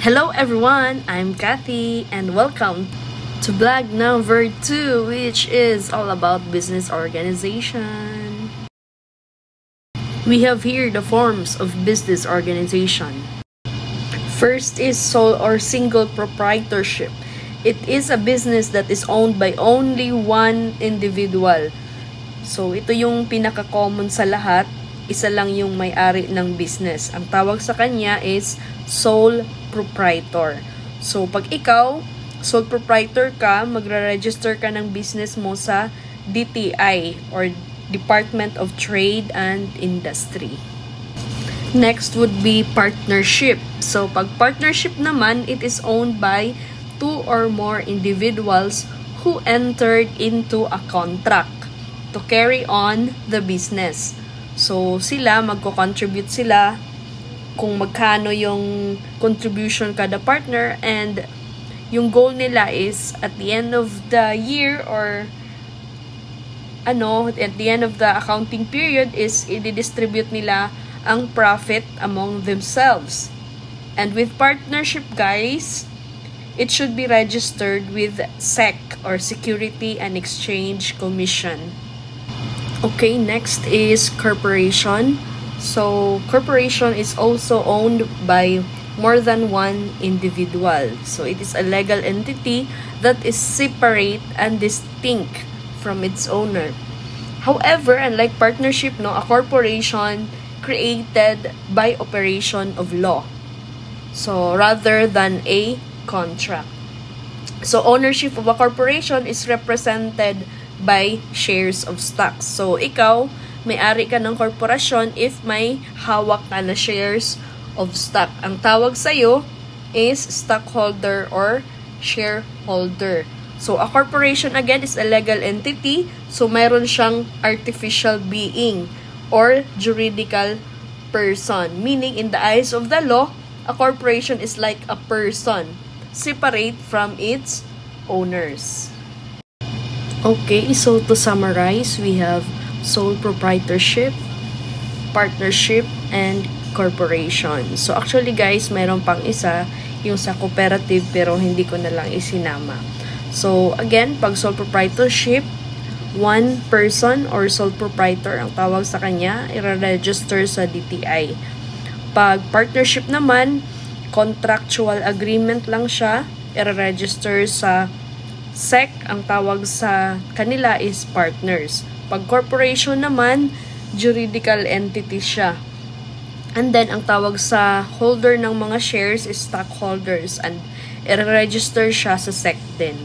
Hello everyone, I'm Kathy and welcome to vlog number 2, which is all about business organization. We have here the forms of business organization. First is sole or single proprietorship. It is a business that is owned by only one individual. So ito yung pinaka-common sa lahat, isa lang yung may-ari ng business. Ang tawag sa kanya is sole proprietor. So, pag ikaw, sole proprietor ka, magre-register ka ng business mo sa DTI or Department of Trade and Industry. Next would be partnership. So, pag partnership naman, it is owned by 2 or more individuals who entered into a contract to carry on the business. So, sila, magko-contribute sila kung magkano yung contribution kada partner, and yung goal nila is at the end of the year or at the end of the accounting period is i-distribute nila ang profit among themselves. And with partnership, guys, it should be registered with SEC or Security and Exchange Commission. Okay, next is corporation. So, corporation is also owned by more than one individual. So, it is a legal entity that is separate and distinct from its owner. However, unlike partnership, a corporation created by operation of law. So, rather than a contract. So, ownership of a corporation is represented by shares of stocks. So, ikaw, may-ari ka ng korporasyon if may hawak ka na shares of stock. Ang tawag sa'yo is stockholder or shareholder. So, a corporation again is a legal entity. So, mayroon siyang artificial being or juridical person. Meaning, in the eyes of the law, a corporation is like a person, separate from its owners. Okay, so to summarize, we have sole proprietorship, partnership, and corporation. So actually guys, mayroon pang isa, yung sa cooperative, pero hindi ko na lang isinama. So again, pag sole proprietorship, one person or sole proprietor ang tawag sa kanya, i-register sa DTI. Pag partnership naman, contractual agreement lang siya, i-register sa SEC, ang tawag sa kanila is partners. Pag corporation naman, juridical entity siya. And then, ang tawag sa holder ng mga shares is stockholders, and i-register siya sa SEC din.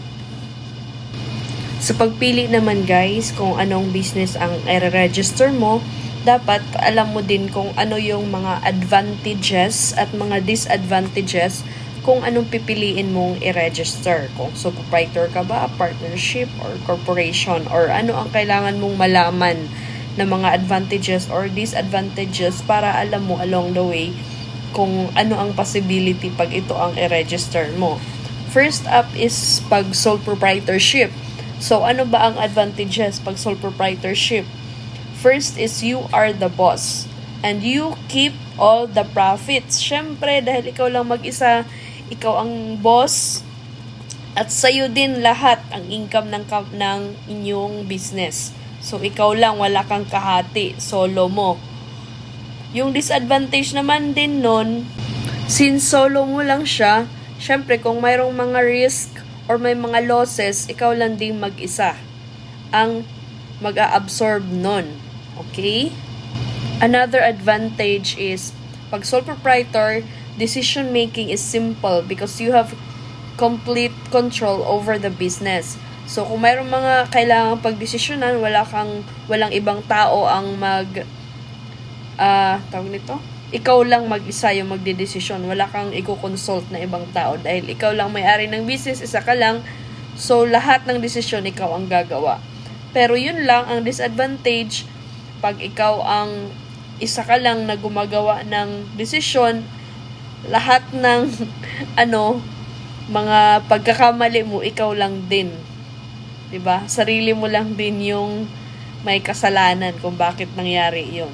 Sa pagpili naman guys, kung anong business ang i-register mo, dapat alam mo din kung ano yung mga advantages at mga disadvantages kung anong pipiliin mong i-register. Kung sole proprietor ka ba, partnership, or corporation, or ano ang kailangan mong malaman na mga advantages or disadvantages para alam mo along the way kung ano ang possibility pag ito ang i-register mo. First up is pag sole proprietorship. So, ano ba ang advantages pag sole proprietorship? First is you are the boss and you keep all the profits. Syempre, dahil ikaw lang mag-isa, ikaw ang boss, at sa'yo din lahat ang income ng inyong business. So, ikaw lang, wala kang kahati, solo mo. Yung disadvantage naman din nun, since solo mo lang siya, syempre kung mayroong mga risk or may mga losses, ikaw lang din mag-isa ang mag-a-absorb nun. Okay? Another advantage is, pag sole proprietor, decision making is simple because you have complete control over the business. So kung mayroong mga kailangang pagdesisyonan, walang ibang tao ang tawag nito? Ikaw lang mag-isa yung magdedesisyon. Wala kang i-consult na ibang tao dahil ikaw lang may-ari ng business, isa ka lang. So lahat ng desisyon ikaw ang gagawa. Pero yun lang ang disadvantage, pag ikaw ang isa ka lang na gumagawa ng desisyon, lahat ng mga pagkakamali mo, ikaw lang din. 'Di ba? Sarili mo lang din yung may kasalanan kung bakit nangyari 'yon.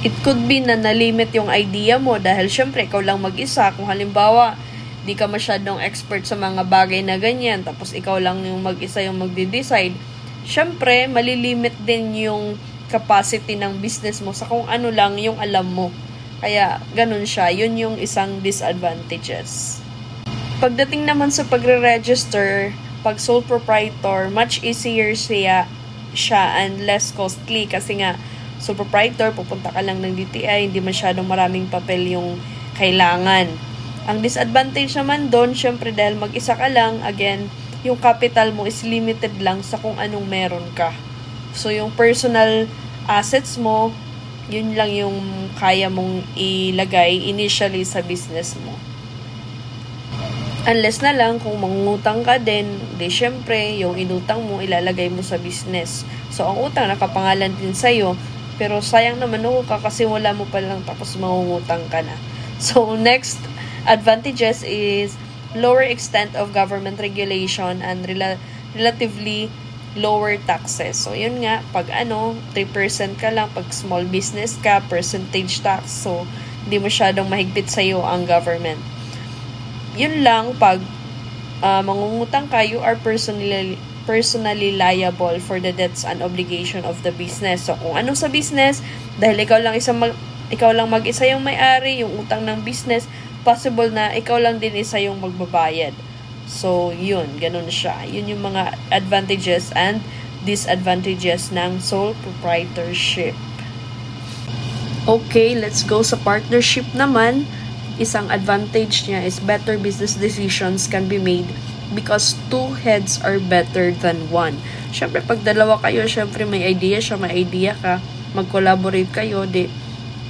It could be na nalimit yung idea mo dahil syempre ikaw lang mag-isa. Kung halimbawa, di ka masyadong expert sa mga bagay na ganyan, tapos ikaw lang yung mag-isa yung magde-decide, syempre, malilimit din yung capacity ng business mo sa kung ano lang yung alam mo. Kaya, ganun siya. Yun yung isang disadvantages. Pagdating naman sa pagre-register, pag sole proprietor, much easier siya and less costly kasi nga, sole proprietor, pupunta ka lang ng DTI, hindi masyadong maraming papel yung kailangan. Ang disadvantage naman doon, syempre dahil mag-isa ka lang, again, yung capital mo is limited lang sa kung anong meron ka. So, yung personal assets mo, yun lang yung kaya mong ilagay initially sa business mo. Unless na lang kung mangungutang ka din, di syempre, yung inutang mo, ilalagay mo sa business. So, ang utang nakapangalan din sa'yo, pero sayang naman ka kasi wala mo pa lang tapos mangungutang ka na. So, next advantages is lower extent of government regulation and relatively lower taxes. So, yun nga, pag 3% ka lang, pag small business ka, percentage tax. So, hindi masyadong mahigpit sa'yo ang government. Yun lang, pag mangungutang ka, you are personally liable for the debts and obligation of the business. So, kung ano sa business, dahil ikaw lang mag-isa yung may-ari, yung utang ng business, possible na ikaw lang din isa yung magbabayad. So, yun, ganun siya. Yun yung mga advantages and disadvantages ng sole proprietorship. Okay, let's go sa partnership naman. Isang advantage niya is better business decisions can be made because two heads are better than one. Syempre, pag dalawa kayo, syempre may idea siya, may idea ka, mag-collaborate kayo,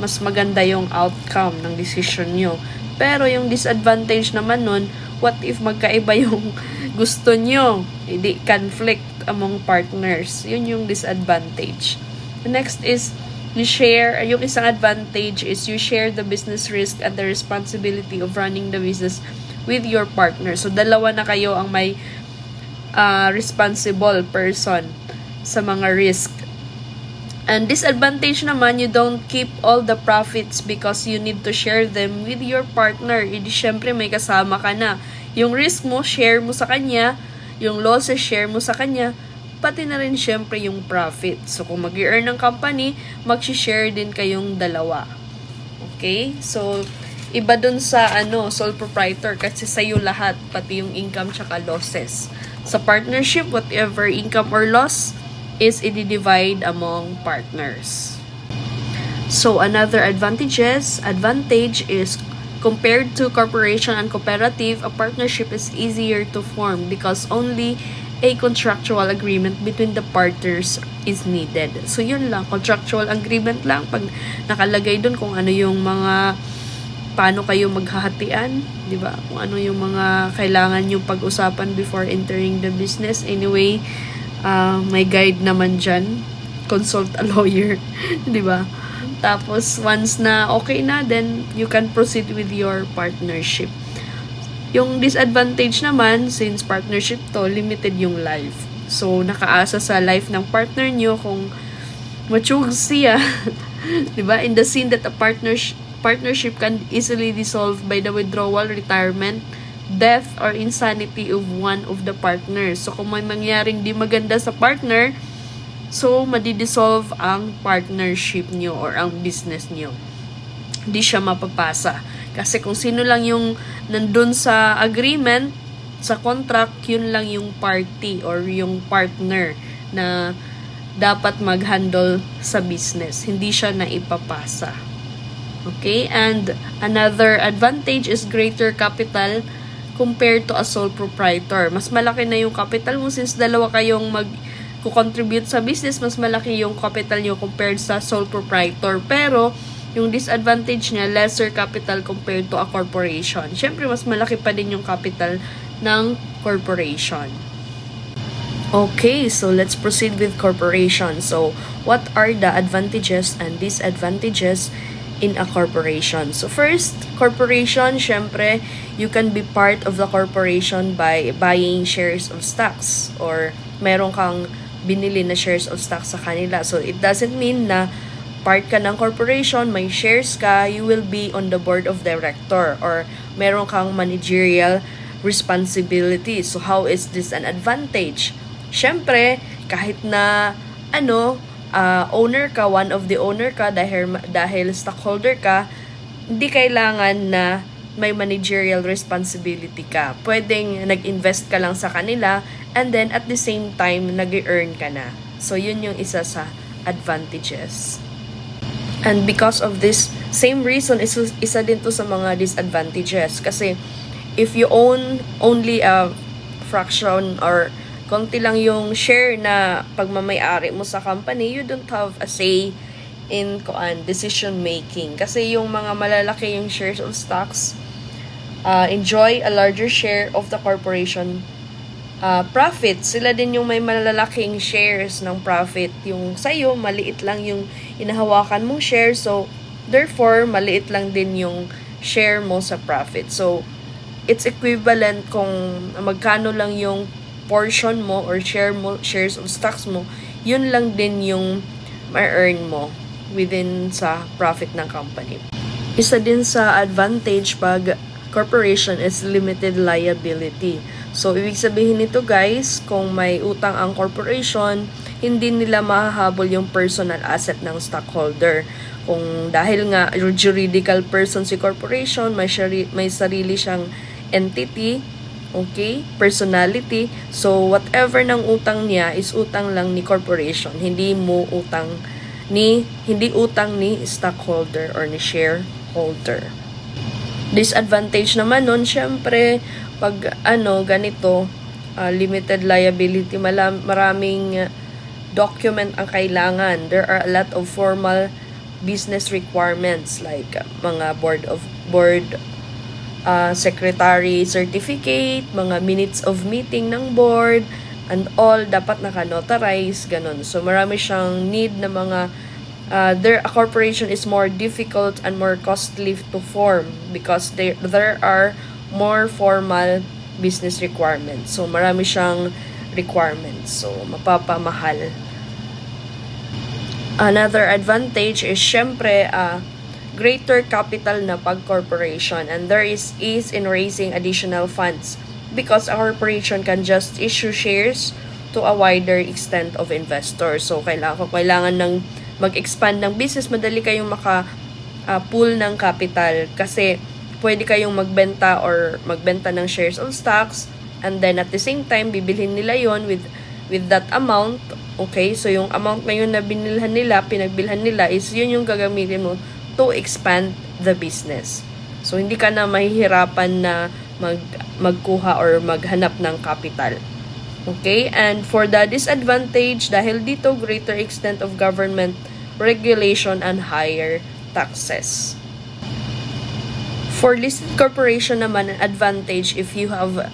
mas maganda yung outcome ng decision nyo. Pero yung disadvantage naman nun, what if magkaiba yung gusto nyo? Hindi, conflict among partners. Yun yung disadvantage. The next is, yung isang advantage is you share the business risk and the responsibility of running the business with your partner. So, dalawa na kayo ang may responsible person sa mga risk. And disadvantage naman, you don't keep all the profits because you need to share them with your partner. Hindi, syempre, may kasama ka na. Yung risk mo, share mo sa kanya. Yung losses, share mo sa kanya. Pati na rin syempre yung profit. So, kung mag-earn ng company, mag-share din kayong dalawa. Okay? So, iba dun sa sole proprietor kasi sa'yo lahat, pati yung income tsaka losses. Sa partnership, whatever income or loss is i-divide among partners. So, another advantage is compared to corporation and cooperative, a partnership is easier to form because only a contractual agreement between the partners is needed. So, yun lang. Contractual agreement lang. Pag nakalagay dun kung ano yung mga paano kayo maghahatian, di ba? Kung ano yung mga kailangan nyo pag-usapan before entering the business. Anyway, may guide naman dyan. Consult a lawyer. Di ba? Tapos, once na okay na, then you can proceed with your partnership. Yung disadvantage naman, since partnership to, limited yung life. So, nakaasa sa life ng partner nyo kung machug siya. Diba? In the scene that a partnership can easily dissolve by the withdrawal, retirement, death, or insanity of one of the partners. So, kung may mangyaring di maganda sa partner, so, madidissolve ang partnership nyo or ang business nyo. Hindi siya mapapasa. Kasi kung sino lang yung nandun sa agreement, sa contract, yun lang yung party or yung partner na dapat mag-handle sa business. Hindi siya na ipapasa. Okay? And another advantage is greater capital compared to a sole proprietor. Mas malaki na yung capital mo since dalawa kayong mag-contribute sa business, mas malaki yung capital nyo compared sa sole proprietor. Pero, yung disadvantage niya, lesser capital compared to a corporation. Siyempre, mas malaki pa din yung capital ng corporation. Okay, so let's proceed with corporation. So, what are the advantages and disadvantages in a corporation? So, first, corporation, siyempre, you can be part of the corporation by buying shares of stocks or meron kang binili na shares of stocks sa kanila. So, it doesn't mean na part ka ng corporation, may shares ka, you will be on the board of director or meron kang managerial responsibility. So how is this an advantage? Syempre, kahit na owner ka, one of the owner ka, dahil stockholder ka, hindi kailangan na may managerial responsibility ka. Pwedeng nag-invest ka lang sa kanila and then at the same time, nag-earn ka na. So, yun yung isa sa advantages. And because of this same reason, isa din to sa mga disadvantages. Kasi, if you own only a fraction or konti lang yung share na pagmamay-ari mo sa company, you don't have a say in decision making. Kasi yung mga malalaki yung shares of stocks enjoy a larger share of the corporation profit. Sila din yung may malalaking shares ng profit. Yung sa'yo, maliit lang yung inahawakan mong share. So, therefore, maliit lang din yung share mo sa profit. So, it's equivalent kung magkano lang yung portion mo or shares of stocks mo, yun lang din yung ma-earn mo within sa profit ng company. Isa din sa advantage pag corporation is limited liability. So, ibig sabihin nito guys, kung may utang ang corporation, hindi nila mahahabol yung personal asset ng stockholder. Kung dahil nga juridical person si corporation, may sarili siyang entity, okay, personality, so whatever ng utang niya is utang lang ni corporation, hindi utang ni stockholder or ni shareholder. Disadvantage naman nun, syempre, pag ganito, limited liability, maraming document ang kailangan. There are a lot of formal business requirements like mga board secretary certificate, mga minutes of meeting ng board, and all dapat naka-notarize, ganun. So, marami siyang need na mga a corporation is more difficult and more costly to form because there are more formal business requirements. So, marami siyang requirements. So, mapapamahal. Another advantage is, syempre, greater capital na pag-corporation, and there is ease in raising additional funds because a corporation can just issue shares to a wider extent of investors. So, kailangan ng mag-expand ng business, madali kayong maka-pool ng capital kasi pwede kayong magbenta ng shares of stocks, and then at the same time, bibilhin nila yon with that amount. Okay, so yung amount na yun na pinagbilhan nila is yun yung gagamitin mo to expand the business. So, hindi ka na mahihirapan na magkuha or maghanap ng capital. Okay? And for the disadvantage, dahil dito, greater extent of government regulation and higher taxes. For listed corporation naman, an advantage if you have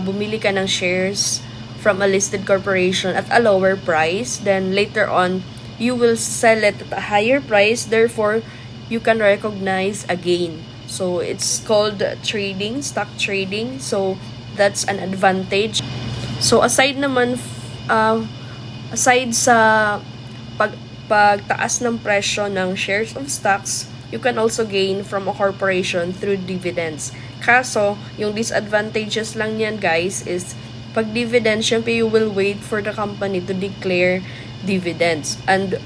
bumili ka ng shares from a listed corporation at a lower price, then later on, you will sell it at a higher price, therefore, you can recognize a gain. So, it's called trading, stock trading. So, that's an advantage. So, aside sa pagtaas ng presyo ng shares of stocks, you can also gain from a corporation through dividends. Kaso, yung disadvantages lang yan, guys, is pag dividends, syempre you will wait for the company to declare dividends. And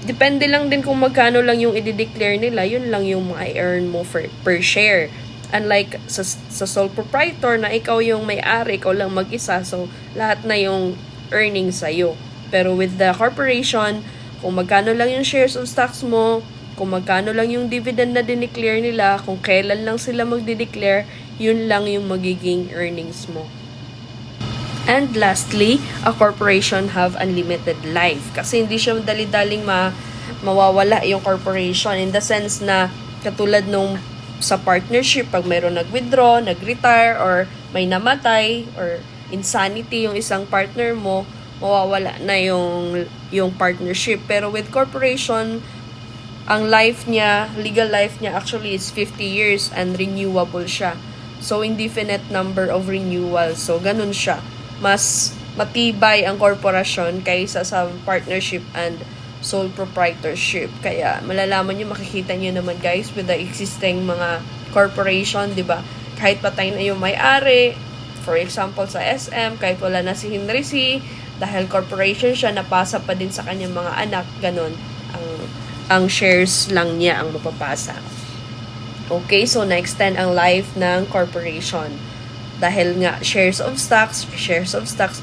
depende lang din kung magkano lang yung i-declare nila, yun lang yung ma-earn mo per share. Unlike sa sole proprietor na ikaw yung may-ari, ikaw lang mag-isa, so lahat na yung earnings sa'yo. Pero with the corporation, kung magkano lang yung shares of stocks mo, kung magkano lang yung dividend na dineclare nila, kung kailan lang sila magdi-declare, yun lang yung magiging earnings mo. And lastly, a corporation have unlimited life. Kasi hindi siya dali-daling mawawala yung corporation in the sense na katulad nung sa partnership, pag mayroon nag-withdraw, nag-retire, or may namatay, or insanity yung isang partner mo, mawawala na yung partnership. Pero with corporation, ang legal life niya actually is 50 years and renewable siya. So, indefinite number of renewals. So, ganun siya. Mas matibay ang korporasyon kaysa sa partnership and sole proprietorship. Kaya malalaman nyo, makikita nyo naman guys with the existing mga corporation, di ba? Kahit patay na yung may-ari, for example sa SM, kahit wala na si Henry C, dahil corporation siya, napasa pa din sa kanyang mga anak, ganun. Ang shares lang niya ang mapapasa. Okay, so na-extend ang life ng corporation. Dahil nga, shares of stocks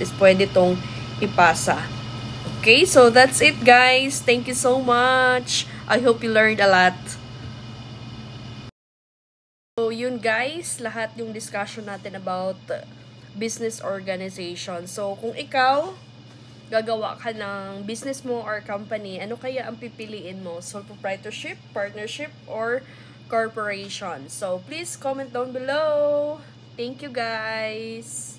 is pwede tong ipasa. Okay, so that's it guys. Thank you so much. I hope you learned a lot. So yun guys, lahat yung discussion natin about business organization. So kung ikaw, gagawa ka ng business mo or company, ano kaya ang pipiliin mo? Sole proprietorship, partnership, or corporation? So please comment down below. Thank you guys.